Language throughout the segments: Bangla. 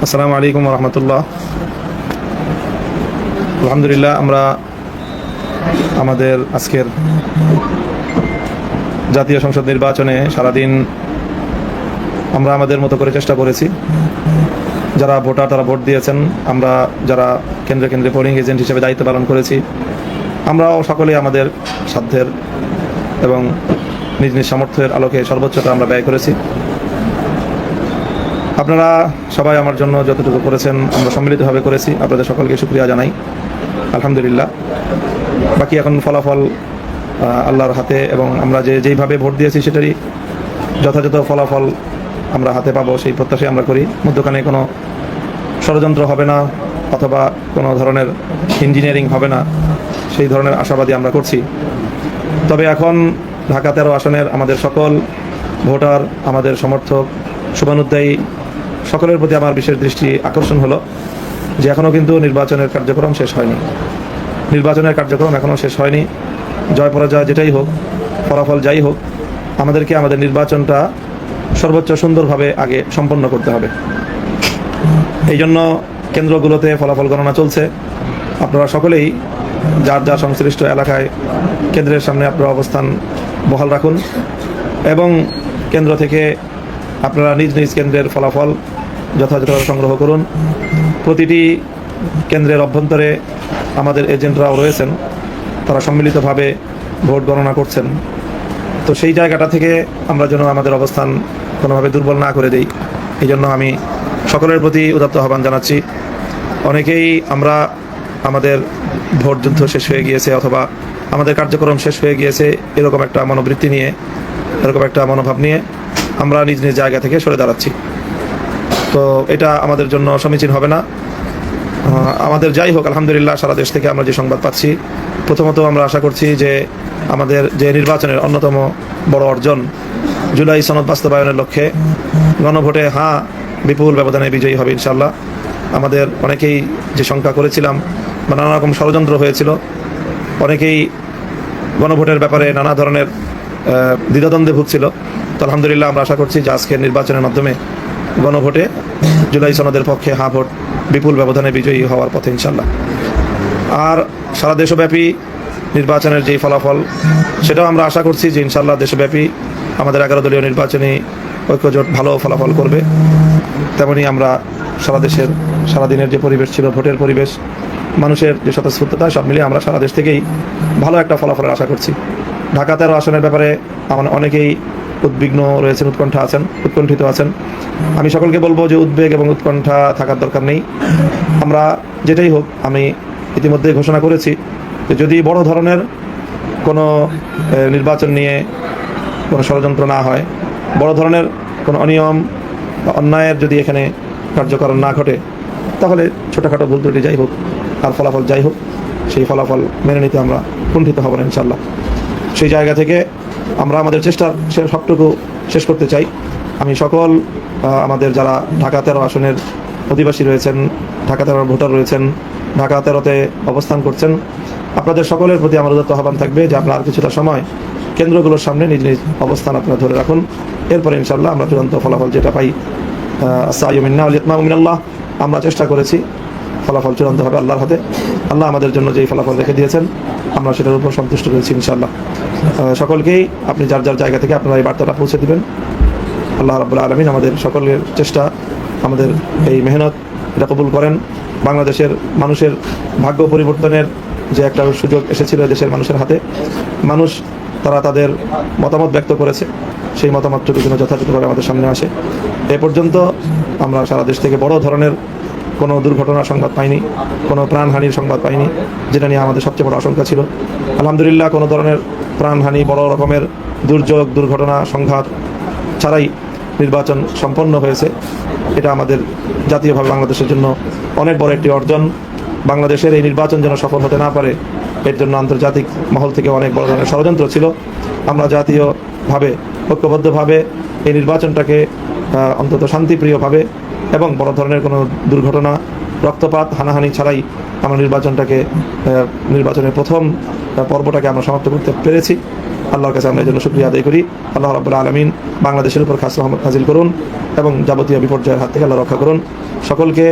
আসসালামু আলাইকুম রহমতুল্লাহ। আলহামদুলিল্লাহ, আমরা আমাদের আজকের জাতীয় সংসদ নির্বাচনে সারাদিন আমরা আমাদের মতো করে চেষ্টা করেছি। যারা ভোটার তারা ভোট দিয়েছেন, আমরা যারা কেন্দ্রে কেন্দ্রে পোলিং এজেন্ট হিসেবে দায়িত্ব পালন করেছি, আমরাও সকলেই আমাদের সাধ্যের এবং নিজ নিজ সামর্থ্যের আলোকে সর্বোচ্চটা আমরা ব্যয় করেছি। আপনারা সবাই আমার জন্য যতটুকু করেছেন আমরা সম্মিলিতভাবে করেছি, আপনাদের সকলকে শুকরিয়া জানাই। আলহামদুলিল্লাহ, বাকি এখন ফলাফল আল্লাহর হাতে, এবং আমরা যেইভাবে ভোট দিয়েছি সেটারই যথাযথ ফলাফল আমরা হাতে পাবো সেই প্রত্যাশাই আমরা করি। মধ্যখানে কোনো ষড়যন্ত্র হবে না অথবা কোনো ধরনের ইঞ্জিনিয়ারিং হবে না, সেই ধরনের আশাবাদী আমরা করছি। তবে এখন ঢাকা 13 আসনের আমাদের সকল ভোটার, আমাদের সমর্থক, শুভানুধ্যায়ী সকলের প্রতি আমার বিশেষ দৃষ্টি আকর্ষণ হলো যে এখনও কিন্তু নির্বাচনের কার্যক্রম শেষ হয়নি। নির্বাচনের কার্যক্রম এখনও শেষ হয়নি। জয় পরাজয় যেটাই হোক, ফলাফল যাই হোক, আমাদেরকে আমাদের নির্বাচনটা সর্বোচ্চ সুন্দরভাবে আগে সম্পন্ন করতে হবে। এই জন্য কেন্দ্রগুলোতে ফলাফল গণনা চলছে। আপনারা সকলেই যার যার সংশ্লিষ্ট এলাকায় কেন্দ্রের সামনে আপনারা অবস্থান বহাল রাখুন এবং কেন্দ্র থেকে আপনারা নিজ নিজ কেন্দ্রের ফলাফল যথাযথভাবে সংগ্রহ করুন। প্রতিটি কেন্দ্রের অভ্যন্তরে আমাদের এজেন্টরাও রয়েছেন, তারা সম্মিলিতভাবে ভোট গণনা করছেন। তো সেই জায়গাটা থেকে আমরা যেন আমাদের অবস্থান কোনোভাবে দুর্বল না করে দেই, এই জন্য আমি সকলের প্রতি উদাত্ত আহ্বান জানাচ্ছি। অনেকেই আমরা আমাদের ভোট যুদ্ধ শেষ হয়ে গিয়েছে অথবা আমাদের কার্যক্রম শেষ হয়ে গিয়েছে এরকম একটা মনোবৃত্তি নিয়ে, এরকম একটা মনোভাব নিয়ে আমরা নিজ নিজ জায়গা থেকে সরে দাঁড়াচ্ছি। তো এটা আমাদের জন্য সমীচীন হবে না। আমাদের যাই হোক, আলহামদুলিল্লাহ, সারা দেশ থেকে আমরা যে সংবাদ পাচ্ছি, প্রথমত আমরা আশা করছি যে আমাদের যে নির্বাচনের অন্যতম বড় অর্জন জুলাই সনদ বাস্তবায়নের লক্ষ্যে গণভোটে বিপুল ব্যবধানে বিজয়ী হবে ইনশাআল্লাহ। আমাদের অনেকেই যে শঙ্কা করেছিলাম বা নানা রকম ষড়যন্ত্র হয়েছিল, অনেকেই গণভোটের ব্যাপারে নানা ধরনের দ্বিধাদ্বন্দ্বে ভুগছিল। তো আলহামদুলিল্লাহ, আমরা আশা করছি যে আজকের নির্বাচনের মাধ্যমে গণভোটে জুলাই সনদের পক্ষে ভোট বিপুল ব্যবধানে বিজয়ী হওয়ার পথে ইনশাআল্লাহ। আর সারা দেশব্যাপী নির্বাচনের যেই ফলাফল, সেটাও আমরা আশা করছি যে ইনশাআল্লাহ দেশব্যাপী আমাদের 11 দলীয় নির্বাচনী ঐক্যজোট ভালো ফলাফল করবে। তেমনি আমরা সারা দেশের সারাদিনের যে পরিবেশ ছিল, ভোটের পরিবেশ, মানুষের যে স্বতঃস্ফূর্ততা, সব মিলিয়ে আমরা সারা দেশ থেকেই ভালো একটা ফলাফলের আশা করছি। ঢাকা 13 আসনের ব্যাপারে অনেকেই উদ্বিগ্ন রয়েছেন, উৎকণ্ঠিত আছেন। আমি সকলকে বলবো যে উদ্বেগ এবং উৎকণ্ঠা থাকার দরকার নেই। আমরা যেটাই হোক, আমি ইতিমধ্যে ঘোষণা করেছি যে যদি বড় ধরনের কোনো নির্বাচন নিয়ে কোনো ষড়যন্ত্র না হয়, বড় ধরনের কোনো অনিয়ম বা অন্যায়ের যদি এখানে কার্যকরণ না ঘটে, তাহলে ছোটোখাটো ভুল ত্রুটি যাই হোক আর ফলাফল যাই হোক, সেই ফলাফল মেনে নিতে আমরা কুণ্ঠিত হব না ইনশাআল্লাহ। সেই জায়গা থেকে আমরা আমাদের চেষ্টার সবটুকু শেষ করতে চাই। আমি সকল আমাদের যারা ঢাকা 13 আসনের অধিবাসী রয়েছেন, ঢাকা 13 ভোটার রয়েছেন, ঢাকা 13-তে অবস্থান করছেন, আপনাদের সকলের প্রতি আমার উদাত্ত আহ্বান থাকবে যে আপনারা আর কিছুটা সময় কেন্দ্রগুলোর সামনে নিজ নিজ অবস্থান আপনারা ধরে রাখুন। এরপরে ইনশাআল্লাহ আমরা চূড়ান্ত ফলাফল যেটা পাই, আস-সা'য়ু মিন্না ওয়াল ইতমাউ মিনাল্লাহ, আমরা চেষ্টা করেছি, ফলাফল চূড়ান্ত হবে আল্লাহর হাতে। আল্লাহ আমাদের জন্য যেই ফলাফল রেখে দিয়েছেন আমরা সেটার উপর সন্তুষ্ট রয়েছি ইনশাআল্লাহ। সকলকেই আপনি যার যার জায়গা থেকে আপনারা এই বার্তাটা পৌঁছে দিবেন। আল্লাহ রাব্বুল আলামিন আমাদের সকলের চেষ্টা, আমাদের এই মেহনত এটা কবুল করেন। বাংলাদেশের মানুষের ভাগ্য পরিবর্তনের যে একটা সুযোগ এসেছিল দেশের মানুষের হাতে, মানুষ তারা তাদের মতামত ব্যক্ত করেছে, সেই মতামতটুকু যেন যথাযথভাবে আমাদের সামনে আসে। এ পর্যন্ত আমরা সারা দেশ থেকে বড় ধরনের কোনো দুর্ঘটনার সংবাদ পাইনি, কোনো প্রাণহানির সংবাদ পাইনি, যেটা নিয়ে আমাদের সবচেয়ে বড় আশঙ্কা ছিল। আলহামদুলিল্লাহ, কোনো ধরনের প্রাণহানি, বড় রকমের দুর্যোগ, দুর্ঘটনা, সংঘাত ছাড়াই নির্বাচন সম্পন্ন হয়েছে। এটা আমাদের জাতীয়ভাবে বাংলাদেশের জন্য অনেক বড় একটি অর্জন। বাংলাদেশের এই নির্বাচন যেন সফল হতে না পারে, এর জন্য আন্তর্জাতিক মহল থেকে অনেক বড় ধরনের ষড়যন্ত্র ছিল। আমরা জাতীয়ভাবে ঐক্যবদ্ধভাবে এই নির্বাচনটাকে অন্তত শান্তিপ্রিয়ভাবে এবং বড় ধরনের কোনো দুর্ঘটনা, রক্তপাত, হানাহানি ছাড়াই আমরা নির্বাচনের প্রথম পর্বটাকে আমরা সমাপ্ত করতে পেরেছি। আল্লাহর কাছে আমরা এই জন্য শুকরিয়া আদায় করি। আল্লাহ রাব্বুল আলামিন বাংলাদেশের উপর খাস রহমত নাজিল করুন এবং যাবতীয় বিপর্যয়ের হাত থেকে আল্লাহ রক্ষা করুন। সকলকে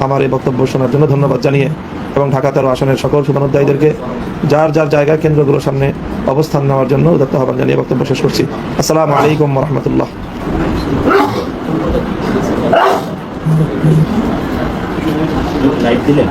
আমার এই বক্তব্য শোনার জন্য ধন্যবাদ জানিয়ে এবং ঢাকা 13 আসনের সকল শুভানুধ্যায়ীদেরকে যার যার জায়গায় কেন্দ্রগুলোর সামনে অবস্থান নেওয়ার জন্য উদাত্ত আহ্বান জানিয়ে বক্তব্য শেষ করছি। আসসালামু আলাইকুম ওয়া রাহমাতুল্লাহ। লাইট দিলেন